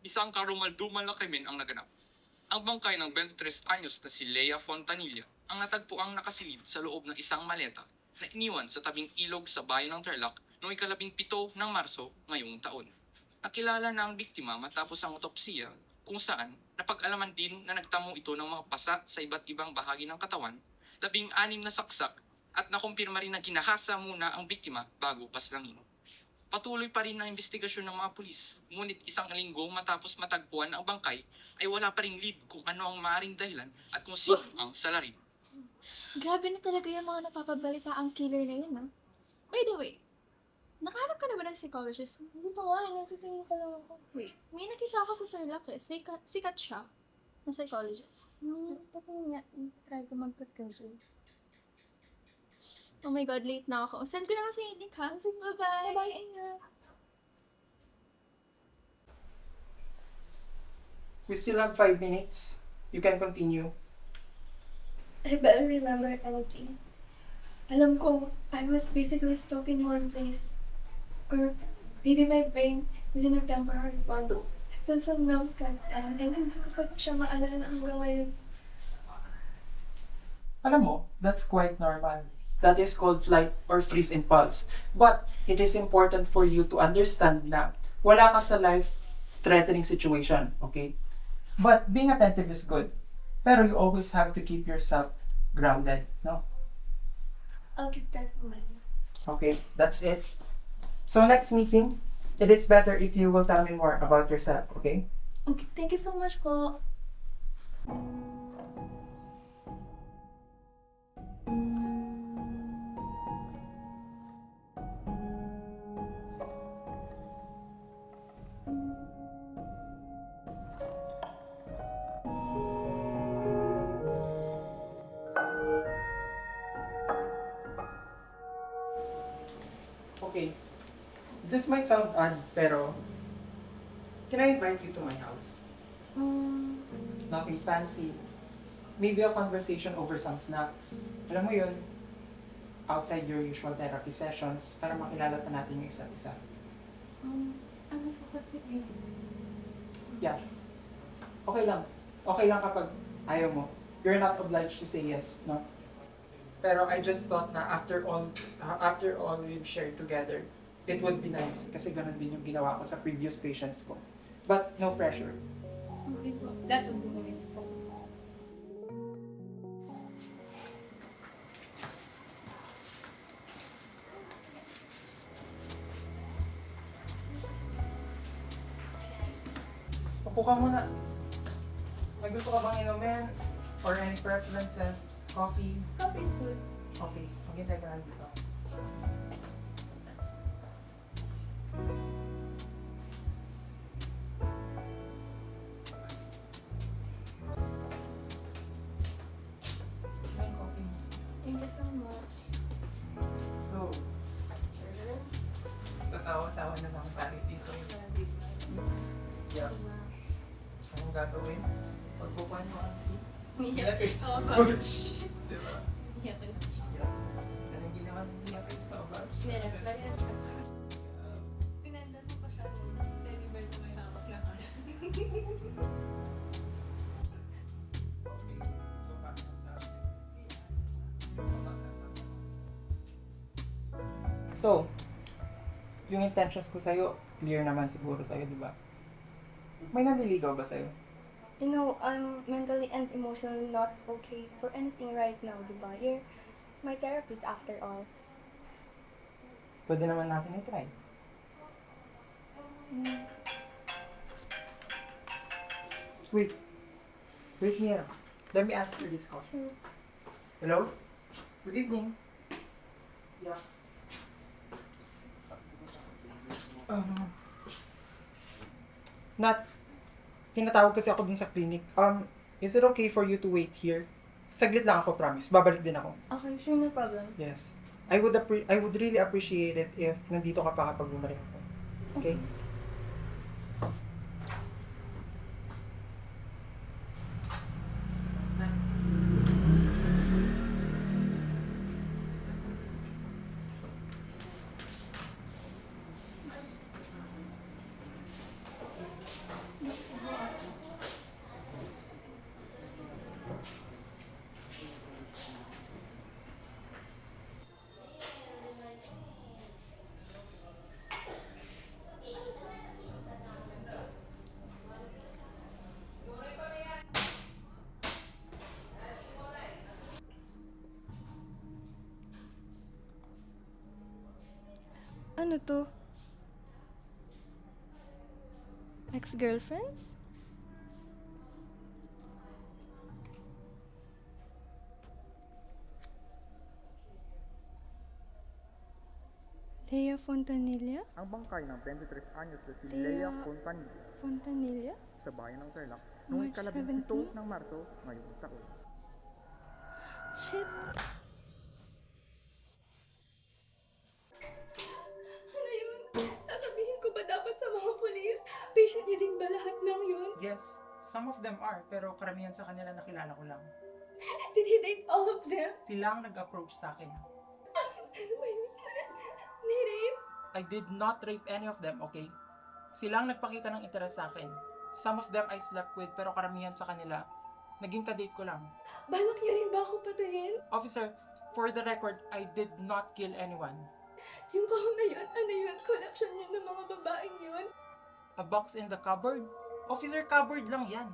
isang karumaldumal na krimen ang naganap. Ang bangkay ng 23 anyos na si Lea Fontanilla ang natagpuang nakasilid sa loob ng isang maleta na iniwan sa tabing ilog sa bayan ng Tarlac noong 17 ng Marso ngayong taon. Nakilala na ang biktima matapos ang otopsiya kung saan napag-alaman din na nagtamo ito ng mga pasa sa iba't ibang bahagi ng katawan, 16 na saksak at nakumpirma rin na ginahasa muna ang biktima bago paslangin. Patuloy pa rin ang investigasyon ng mga pulis, ngunit isang linggo matapos matagpuan ang bangkay ay wala pa ring lead kung ano ang maaaring dahilan at kung sino ang salarin. Grabe na talaga yung mga napapabalita ang killer na yun, ha? By the way, nakahanap ka na ba ng psychologist? Hindi pa nga, natitingin pa lang ako. Wait, may nakita ako sa Tarlac eh. Sikat siya na psychologist. Tapos nga, try ko magpa-schedule. Oh my God, late na ako. Send ko na lang sa link, ha? Bye-bye! Bye-bye, ingat! We still have 5 minutes. You can continue. I better remember anything. Alam ko, I was basically stuck in one place. Or maybe my brain is in a temporary fog. I feel so numb and hindi ko pa siya maalala hanggang ngayon. Alam mo, that's quite normal. That is called flight or freeze impulse. But it is important for you to understand na wala ka sa life-threatening situation, okay? But being attentive is good. Pero you always have to keep yourself grounded, no? I'll keep that in mind. Okay, that's it. So next meeting, it is better if you will tell me more about yourself, okay? Okay, thank you so much po. Okay, this might sound odd, pero can I invite you to my house? Nothing fancy. Maybe a conversation over some snacks. Alam mo yun, outside your usual therapy sessions para makilala pa natin yung isa't isa. Ano po kasi eh? Yeah. Okay lang. Okay lang kapag ayaw mo. You're not obliged to say yes, no? Pero I just thought na after all we've shared together, it would be nice kasi ganun din yung ginawa ko sa previous patients ko. But no pressure. Okay po. That would be nice po. Upo ka muna. May gusto ka bang inumin? Or any preferences? Coffee? Coffee is good. Okay, maghintay ka lang dito. May coffee mo. Thank you so much. So, tatawa-tawa na lang tayo dito. Yeah. Anong gagawin? Pagbukuhan mo ang si Mia Christovich. Diba? Yeah. Anong ginawa ni Mia Christovich? Sinendan mo pa siya ng deliver na may hawak na card. So, yung intentions ko sa'yo, clear naman siguro sa'yo, di ba? May nanliligaw ba sa'yo? You know, I'm mentally and emotionally not okay for anything right now, diba? You're my therapist after all. Pwede naman natin i-try. Wait. Wait, Mia. Let me answer this call. Sure. Hello? Good evening. Yeah. Nat, tinatawag kasi ako dun sa clinic. Is it okay for you to wait here? Saglit lang ako, promise. Babalik din ako. Okay, sure, no problem. Yes. I would really appreciate it if nandito ka pa kapag bumalik ako. Okay? Ano to? Ex-girlfriends? Lea Fontanilla? Ang bangkay ng 23 anyos na si Lea Lea Fontanilla Fontanilla? sa bayan ng Tarlac noong March 17 17? ng Marso ngayong taon. Shit! Ano yun? Sasabihin ko ba dapat sa mga pulis? Patient niya din ba lahat ng yun? Yes, some of them are, pero karamihan sa kanila nakilala ko lang. Did he date all of them? Sila ang nag-approach sa akin. Ano ba yun? Ni-rape? I did not rape any of them, okay? Sila ang nagpakita ng interes sa akin. Some of them I slept with, pero karamihan sa kanila, naging kadate ko lang. Balak niya rin ba ako patayin? Officer, for the record, I did not kill anyone. Yung kahon na yun, ano yun? Collection niya ng mga babaeng yun? A box in the cupboard? Officer, cupboard lang yan.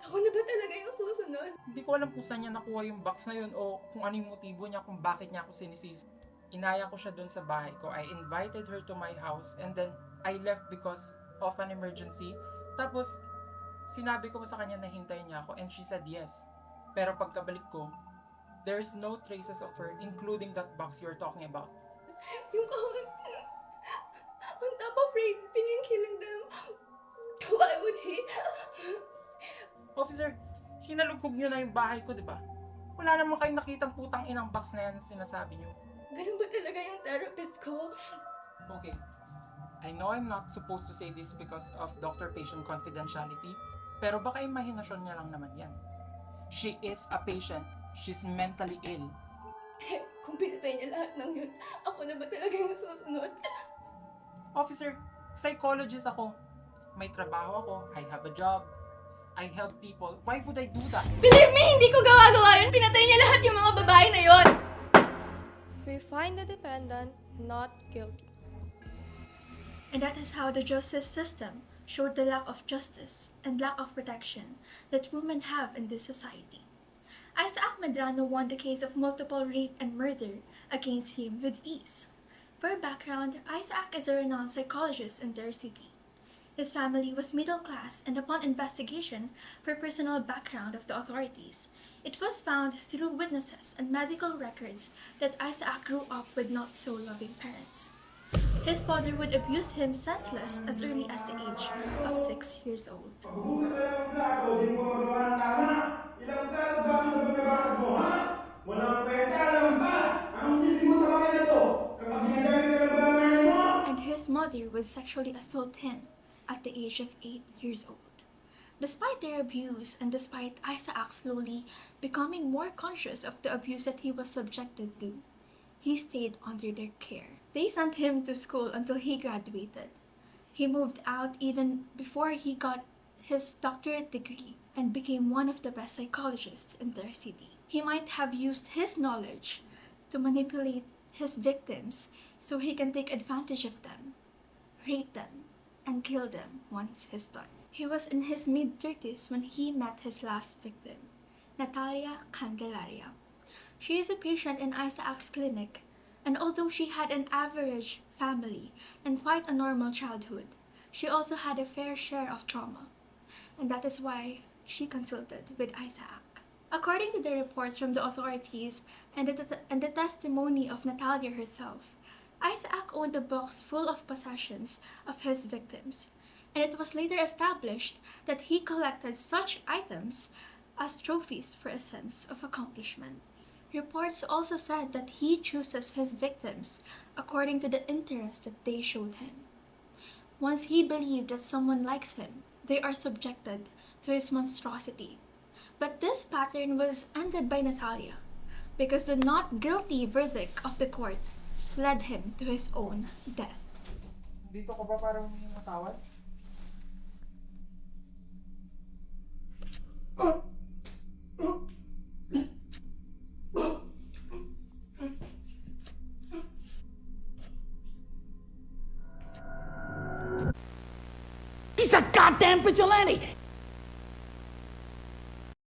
Ako na ba talaga yung susunod? Hindi ko alam kung saan niya nakuha yung box na yun o kung ano yung motibo niya kung bakit niya ako sinisisi. Inaya ko siya dun sa bahay ko. I invited her to my house and then I left because of an emergency. Tapos, sinabi ko sa kanya na hintayin niya ako and she said yes. Pero pagkabalik ko, there's no traces of her including that box you're talking about. Yung kahon, on top of raping and killing them, why would he? Officer, hinalugkog niyo na yung bahay ko, di ba? Wala naman kayong nakitang putang inang box na yan na sinasabi niyo. Ganun ba talaga yung therapist ko? Okay. I know I'm not supposed to say this because of doctor-patient confidentiality, pero baka imahinasyon niya lang naman yan. She is a patient. She's mentally ill. Kung pinatay niya lahat ng yun, ako na ba talaga yung susunod? Officer, psychologist ako. May trabaho ako. I have a job. I help people. Why would I do that? Believe me, hindi ko gawa-gawa yun. Pinatay niya lahat yung mga babae na yun. We find the defendant not guilty. And that is how the justice system showed the lack of justice and lack of protection that women have in this society. Isaac Medrano won the case of multiple rape and murder against him with ease. For background, Isaac is a renowned psychologist in their city. His family was middle class, and upon investigation for personal background of the authorities, it was found through witnesses and medical records that Isaac grew up with not so loving parents. His father would abuse him senseless as early as the age of 6 years old. Magbubukas ka ng plato, di mo ba magawa ng tama? Ilang plato baso na ba nabasag mo, ha? Walang kwenta, alam ba? Anong silbi mo sa bagay na to? Kapag ginagamit ka lang ba ng nanay mo? And his mother would sexually assault him at the age of 8 years old. Despite their abuse and despite Isaac slowly becoming more conscious of the abuse that he was subjected to, he stayed under their care. They sent him to school until he graduated. He moved out even before he got his doctorate degree and became one of the best psychologists in their city. He might have used his knowledge to manipulate his victims so he can take advantage of them, rape them, and kill them once he's done. He was in his mid-30s when he met his last victim, Natalia Candelaria. She is a patient in Isaac's clinic, and although she had an average family and quite a normal childhood, she also had a fair share of trauma, and that is why she consulted with Isaac. According to the reports from the authorities and the testimony of Natalia herself, Isaac owned a box full of possessions of his victims, and it was later established that he collected such items as trophies for a sense of accomplishment. Reports also said that he chooses his victims according to the interest that they showed him. Once he believed that someone likes him, they are subjected to his monstrosity. But this pattern was ended by Natalia, because the not guilty verdict of the court led him to his own death. Dito ko ba para humingi ng tawad? He's a goddamn vigilante!